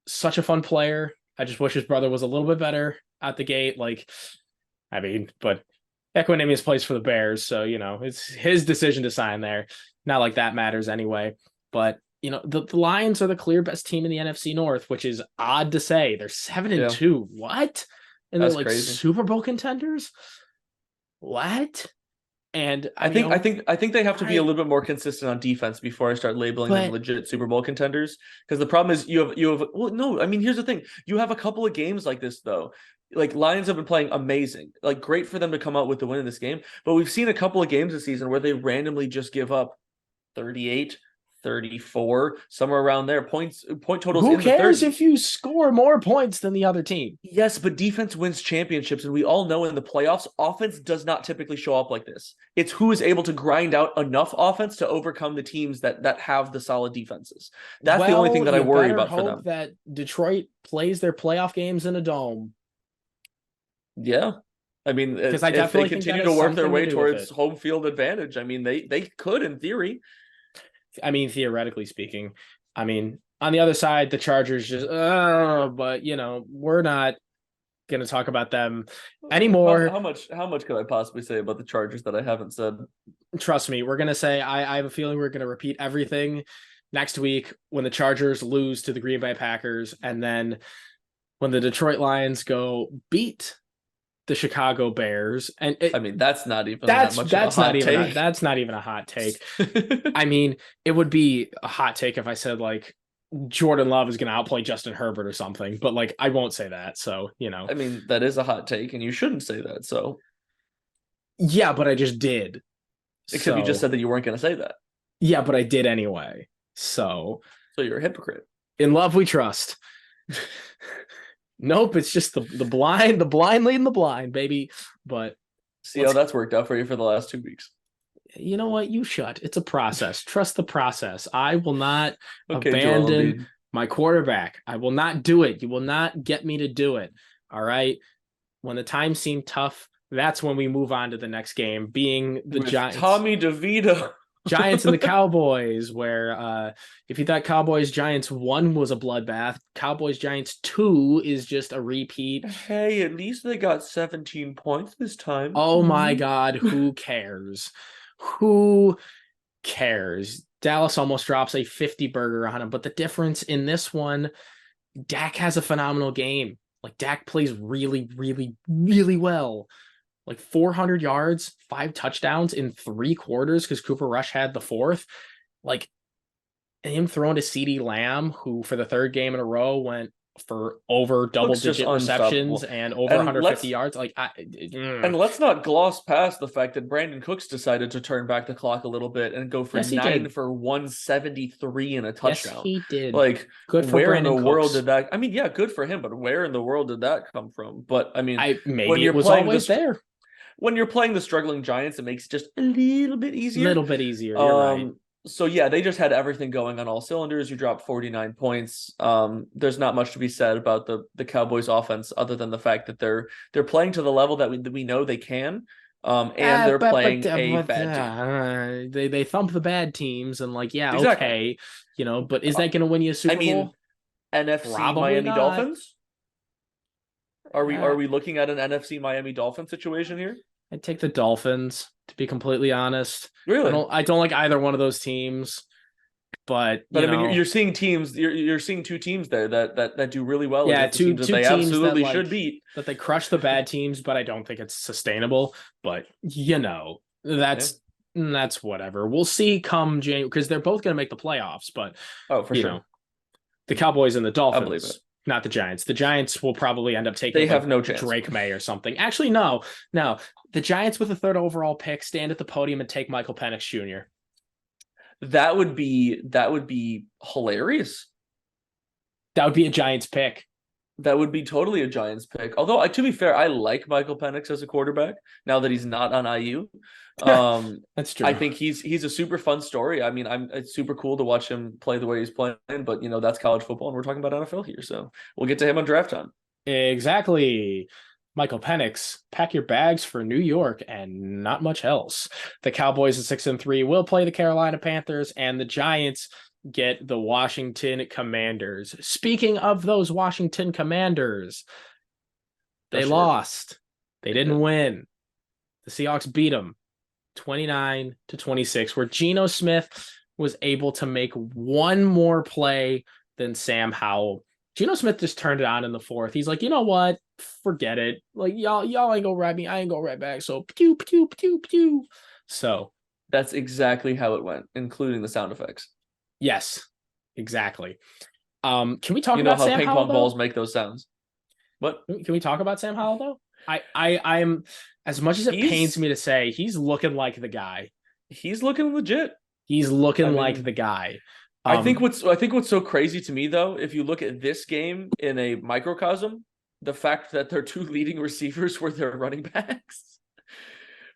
such a fun player. I just wish his brother was a little bit better at the gate. Like, I mean, but Equinemius plays for the Bears, so it's his decision to sign there. Not like that matters anyway. But the Lions are the clear best team in the NFC North, which is odd to say. They're 7 and yeah, 2. What? And they're that's like crazy. Super Bowl contenders. What? And I think they have to be a I little bit more consistent on defense before I start labeling them but legit Super Bowl contenders. Because the problem is you have well, no, I mean, here's the thing. You have a couple of games like this though. Like Lions have been playing amazing. Like great for them to come out with the win in this game. But we've seen a couple of games this season where they randomly just give up 38, 34, somewhere around there. Point totals who in the cares 30s. if you score more points than the other team? Yes, but defense wins championships, and we all know in the playoffs, offense does not typically show up like this. It's who is able to grind out enough offense to overcome the teams that have the solid defenses. That's the only thing Well, that I you worry better about for hope them. that Detroit plays their playoff games in a dome, Yeah. I mean, because I if they definitely think that continue to has work their something to way do with towards it. home field advantage, I mean, they could in theory. I mean, theoretically speaking. I mean, on the other side, the Chargers just, but we're not going to talk about them How, anymore. how much how much could I possibly say about the Chargers that I haven't said? Trust me, we're going to say, I have a feeling we're going to repeat everything next week when the Chargers lose to the Green Bay Packers. And then when the Detroit Lions go beat the Chicago Bears. And I mean, that's not even that that's much of a that's not hot even a, take. that's not even a hot take. I mean, it would be a hot take if I said like Jordan Love is going to outplay Justin Herbert or something, but like I won't say that. So, I mean, that is a hot take, and you shouldn't say that. So, yeah, but I just did. except you just So, said that you weren't going to say that. yeah, but I did anyway. So, So you're a hypocrite. in love we trust. Nope, it's just the blind leading the blind, baby. But See how that's worked out for you for the last 2 weeks. you know what? You shut. It's a process. Trust the process. I will not Okay, Joel abandon Embiid. my quarterback. I will not do it. You will not get me to do it. All right. When the times seem tough, that's when we move on to the next game, being the With Giants. Tommy DeVito. Giants and the Cowboys, where if you thought Cowboys Giants 1 was a bloodbath, Cowboys Giants 2 is just a repeat. Hey, at least they got 17 points this time. Oh my God, who cares? Who cares? Dallas almost drops a 50 burger on him, but the difference in this one, Dak has a phenomenal game. Like Dak plays really, really, really well. Like 400 yards, 5 touchdowns in 3 quarters because Cooper Rush had the fourth. Like him throwing to CeeDee Lamb, who for the 3rd game in a row went for over double-digit receptions and over And 150 yards. and let's not gloss past the fact that Brandon Cooks decided to turn back the clock a little bit and go for yes, he 9 did. for 173 and a Yes, touchdown. he did. Like, Good for where in the Brandon world Cooks. did that? I mean, yeah, good for him, but where in the world did that come from? But I mean, Maybe it was always there. When you're playing the struggling Giants, it makes it just a little bit easier. A little bit easier. You're right. So yeah, they just had everything going on all cylinders. You dropped 49 points. There's not much to be said about the Cowboys offense other than the fact that they're playing to the level that we know they can. And they're playing a bad team. They thump the bad teams and like, yeah, Exactly. okay, but is that going to win you a Super Bowl? NFC Probably Miami not. Dolphins. Are we looking at an NFC Miami Dolphins situation here? I'd take the Dolphins, to be completely honest. Really? I don't like either one of those teams, but I mean, you're seeing teams. You're seeing 2 teams there that do really well. Yeah, against the teams that they teams absolutely that, should beat. That they crush the bad teams, but I don't think it's sustainable. But that's whatever. We'll see come January because they're both going to make the playoffs. But For sure, the Cowboys and the I believe Dolphins. it. Not the Giants. The Giants will probably end up taking. They have no chance. Drake May or something. Actually, no. The Giants with the 3rd overall pick stand at the podium and take Michael Penix Jr. That would be hilarious. That would be a Giants pick. That would be totally a Giants pick. Although, to be fair, I like Michael Penix as a quarterback now that he's not on IU. That's I true. think he's a super fun story. I mean, it's super cool to watch him play the way he's playing, but that's college football, and we're talking about NFL here, so we'll get to him on draft time. Exactly. Michael Penix, pack your bags for New York and not much else. The Cowboys at 6-3 will play the Carolina Panthers, and the Giants get the Washington Commanders. Speaking of those Washington Commanders, they lost. They didn't win. The Seahawks beat them 29-26, where Geno Smith was able to make one more play than Sam Howell. Geno Smith just turned it on in the fourth. He's like, you know what? Forget it. Like, y'all ain't gonna ride me. I ain't gonna ride back. So pew pew pew pew. So that's exactly how it went, including the sound effects. Yes, exactly. Can we talk about how Sam ping Howell, pong balls make those sounds? What? Can we talk about Sam Howell though? I'm as much as it pains me to say, he's looking like the guy. He's looking legit. He's looking like the guy. I think what's so crazy to me though, if you look at this game in a microcosm, the fact that their two leading receivers were their running backs.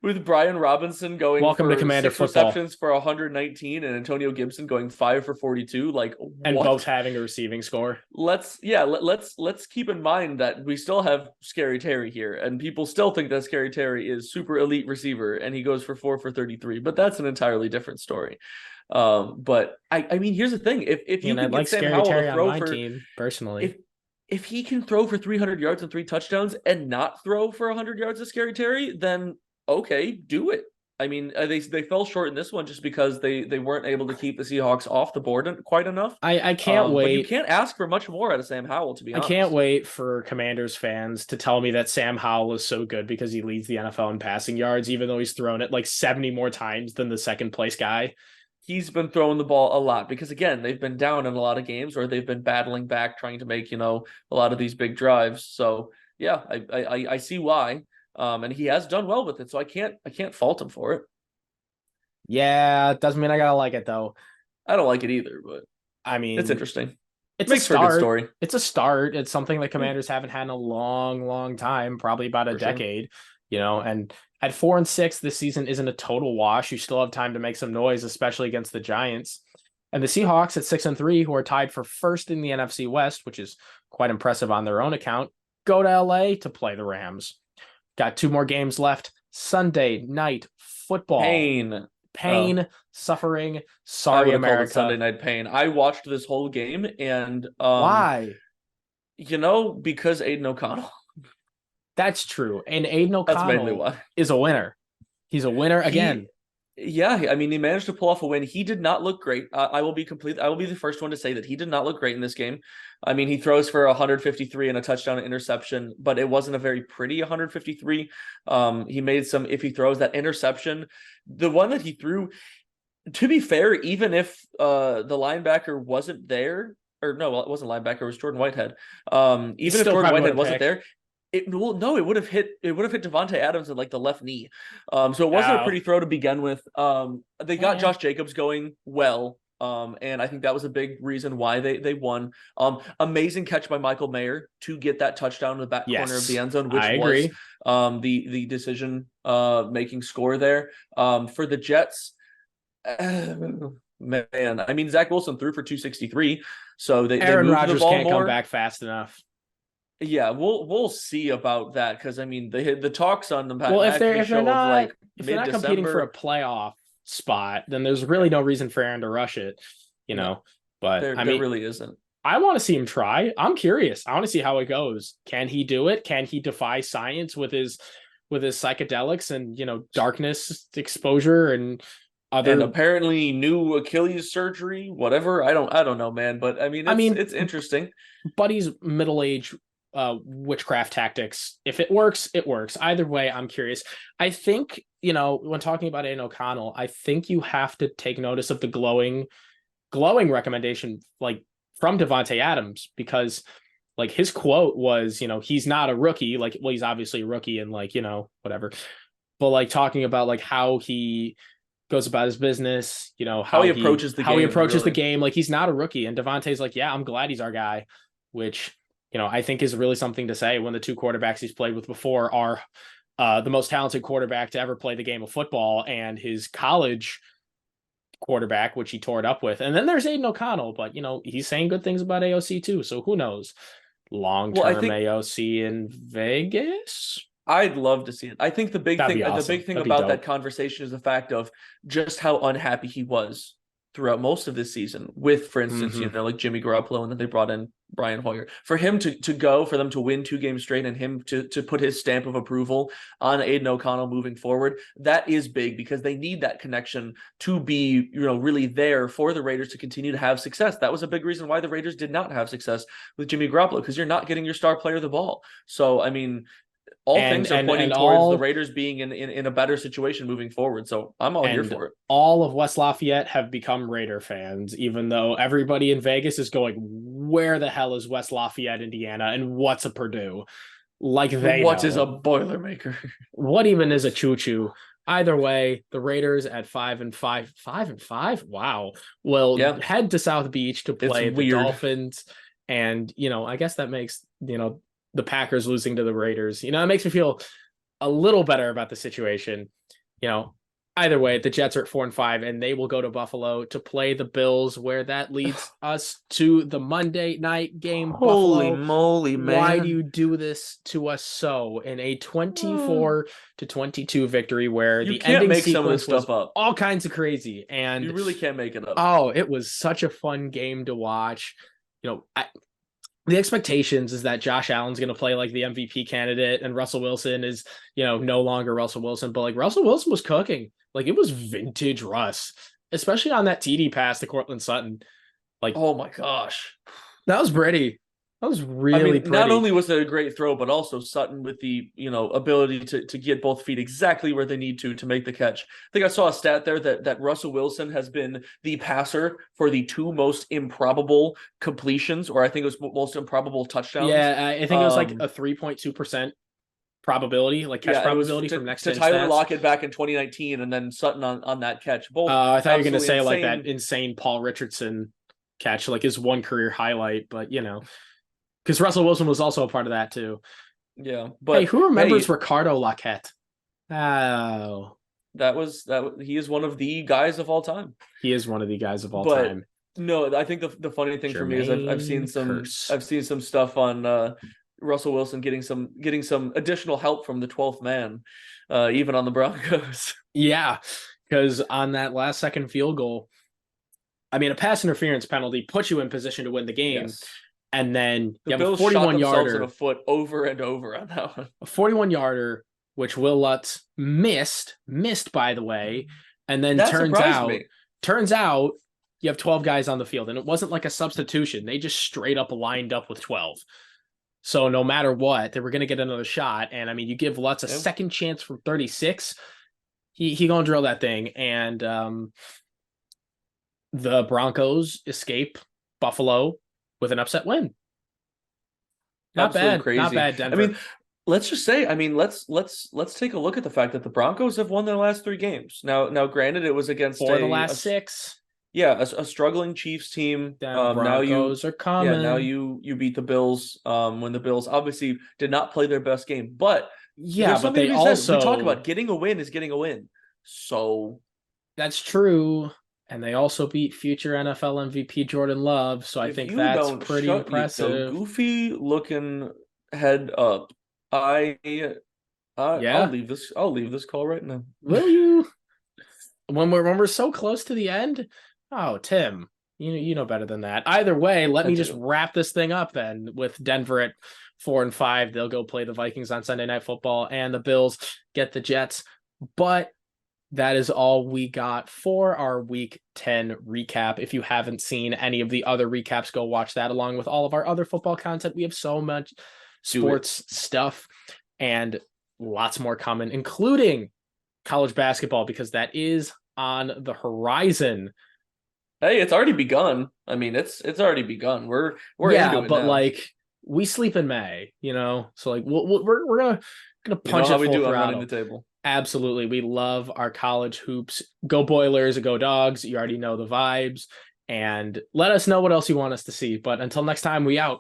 With Brian Robinson going Welcome for to Commander 6 football. receptions for 119 and Antonio Gibson going 5 for 42, and both having a receiving score. Let's keep in mind that we still have Scary Terry here, and people still think that Scary Terry is super elite receiver and he goes for 4 for 33, but that's an entirely different story. But I mean, here's the thing: if you can get Sam Howell to throw on my team, personally, if he can throw for 300 yards and 3 touchdowns and not throw for 100 yards of Scary Terry, then okay, do it. I mean, they fell short in this one just because they weren't able to keep the Seahawks off the board quite enough. I can't wait. But you can't ask for much more out of Sam Howell, to be honest. I can't wait for Commanders fans to tell me that Sam Howell is so good because he leads the NFL in passing yards, even though he's thrown it like 70 more times than the second place guy. He's been throwing the ball a lot because, again, they've been down in a lot of games or they've been battling back, trying to make, a lot of these big drives. So, yeah, I see why. And he has done well with it, so I can't fault him for it. Yeah, doesn't mean I gotta like it though. I don't like it either, but I mean, it's interesting. It makes for a good story. It's a start. It's something that Commanders haven't had in a long time, probably about a decade. And at 4-6, this season isn't a total wash. You still have time to make some noise, especially against the Giants. And the Seahawks at 6-3, who are tied for first in the NFC West, which is quite impressive on their own account, go to LA to play the Rams. Got 2 more games left. Sunday night football. Pain, suffering. Sorry, America. Sunday night pain. I watched this whole game and why? Because Aiden O'Connell. That's true. And Aiden O'Connell That's mainly why. Is a winner. He's a winner again. Yeah, I mean, he managed to pull off a win. He did not look great. I will be the first one to say that he did not look great in this game. I mean, he throws for 153 and a touchdown and interception, but it wasn't a very pretty 153. He made some iffy throws. That interception, the one that he threw, to be fair, even if the linebacker wasn't there, or no, it wasn't linebacker, it was Jordan Whitehead. Even if Jordan Whitehead wasn't there, it would have hit Devontae Adams in like the left knee. So it wasn't a pretty throw to begin with. They got Josh Jacobs going well. And I think that was a big reason why they won. Amazing catch by Michael Mayer to get that touchdown in the back corner of the end zone, which was the decision making score there. For the Jets, man, I mean, Zach Wilson threw for 263. So Aaron Rodgers can't come back fast enough. Yeah, we'll see about that because I mean the talks on the if they're not competing for a playoff spot, then there's really no reason for Aaron to rush it, But there really isn't. I want to see him try. I'm curious. I want to see how it goes. Can he do it? Can he defy science with his psychedelics and darkness exposure and other? And apparently new Achilles surgery, whatever. I don't know, man. But I mean, it's interesting. Buddy's middle-aged witchcraft tactics. If it works, it works. Either way, I'm curious. I think, when talking about Aiden O'Connell, I think you have to take notice of the glowing recommendation, like from Devontae Adams, because like his quote was, he's not a rookie. Like, well, he's obviously a rookie and whatever. But like talking about like how he goes about his business, How he approaches the how he game, approaches the really. game. Like, he's not a rookie. And Devontae's like, yeah, I'm glad he's our guy, which, I think is really something to say when the two quarterbacks he's played with before are the most talented quarterback to ever play the game of football and his college quarterback, which he tore it up with. And then there's Aiden O'Connell, but he's saying good things about AOC too. So who knows? Well, I Long-term think AOC in Vegas? I'd love to see it. I think That'd be the awesome. big thing That'd be about that dope. conversation is the fact of just how unhappy he was throughout most of this season with, for instance, Mm-hmm. like Jimmy Garoppolo, and then they brought in Brian Hoyer. For him for them to win 2 games straight and him to put his stamp of approval on Aiden O'Connell moving forward, that is big because they need that connection to be, really there for the Raiders to continue to have success. That was a big reason why the Raiders did not have success with Jimmy Garoppolo, because you're not getting your star player the ball. So, I mean, all And things are and pointing and towards the all Raiders being in a better situation moving forward. So I'm all here and for it. all of West Lafayette have become Raider fans, even though everybody in Vegas is going, where the hell is West Lafayette, Indiana, and what's a Purdue? Like, they What is a know. Boilermaker? What even is a choo-choo? Either way, the Raiders at 5-5, 5-5. Wow. Will Yeah, head to South Beach to it's play the weird. Dolphins. And, I guess that makes, the Packers losing to the Raiders. It makes me feel a little better about the situation. You know, Either way, the Jets are at 4-5, and they will go to Buffalo to play the Bills, where that leads us to the Monday night game. Holy Buffalo, moly, why do man. you do this to us so in a Uh, 24-22 victory where you the can't ending make some of this sequence was stuff up. all kinds of crazy? You And really can't make it up. oh, it was such a fun game to watch. The expectations is that Josh Allen's going to play like the MVP candidate and Russell Wilson is, no longer Russell Wilson, but like Russell Wilson was cooking. Like, it was vintage Russ, especially on that TD pass to Cortland Sutton. Like, Oh my gosh. that was pretty. That was I really mean, not pretty. only was it a great throw, but also Sutton with the, ability to get both feet exactly where they need to make the catch. I think I saw a stat there that Russell Wilson has been the passer for the 2 most improbable completions, or I think it was most improbable touchdowns. Yeah, I think it was like Um, a 3.2% probability, like catch yeah, it was probability from next to gen Tyler stats. Lockett back in 2019, and then Sutton on that catch. Both I thought you were going to absolutely say like that insane. insane Paul Richardson catch, like his one career highlight, but because Russell Wilson was also a part of that too. Yeah, Hey, but who remembers hey, Ricardo Laquette? Oh, he is one of the guys of all time. he is one of the guys of all But time. no, I think the funny thing for me is Jermaine Curse. I've seen some stuff on Russell Wilson getting some additional help from the 12th man, even on the Broncos. Yeah, because on that last second field goal, I mean, a pass interference penalty puts you in position to win the game. Yes, And then the you have a Bills shot 41 themselves in the yarder, foot over and over on that one. a 41 yarder, which Will Lutz missed by the way. And then That surprised me. turns out you have 12 guys on the field, and it wasn't like a substitution. They just straight up lined up with 12. So no matter what, they were going to get another shot. And I mean, you give Lutz a Yeah. second chance from 36. He going to drill that thing. And the Broncos escape Buffalo with an upset win. Not Absolutely bad. Not crazy. bad, I Denver. mean, let's just say, I mean, let's take a look at the fact that the Broncos have won their last 3 games. Now, granted, it was against For the last six, a struggling Chiefs team. them Broncos are Now coming. you beat the Bills. When the Bills obviously did not play their best game, but Yeah, there's but something they to be said. We talk also, about getting a win is getting a win. So that's true. And they also beat future NFL MVP Jordan Love. So I if think you that's don't pretty shut your impressive. goofy looking head up, I I'll Yeah. leave this. I'll leave this call right now. Will you? When we're so close to the end? Oh, Tim, you know better than that. Either way, let I me just do. wrap this thing up then with Denver at 4-5. They'll go play the Vikings on Sunday Night Football, and the Bills get the Jets. But that is all we got for our Week 10 recap. If you haven't seen any of the other recaps, go watch that along with all of our other football content. We have so much Do it. sports stuff and lots more coming, including college basketball, because that is on the horizon. Hey, it's already begun. I mean, it's already begun. We're Yeah, into it but now. like, we sleep in May, so like we're gonna You know punch how it we full do on running the throttle. table. Absolutely. We love our college hoops. Go Boilers, go Dogs. You already know the vibes. And let us know what else you want us to see. But until next time, we out.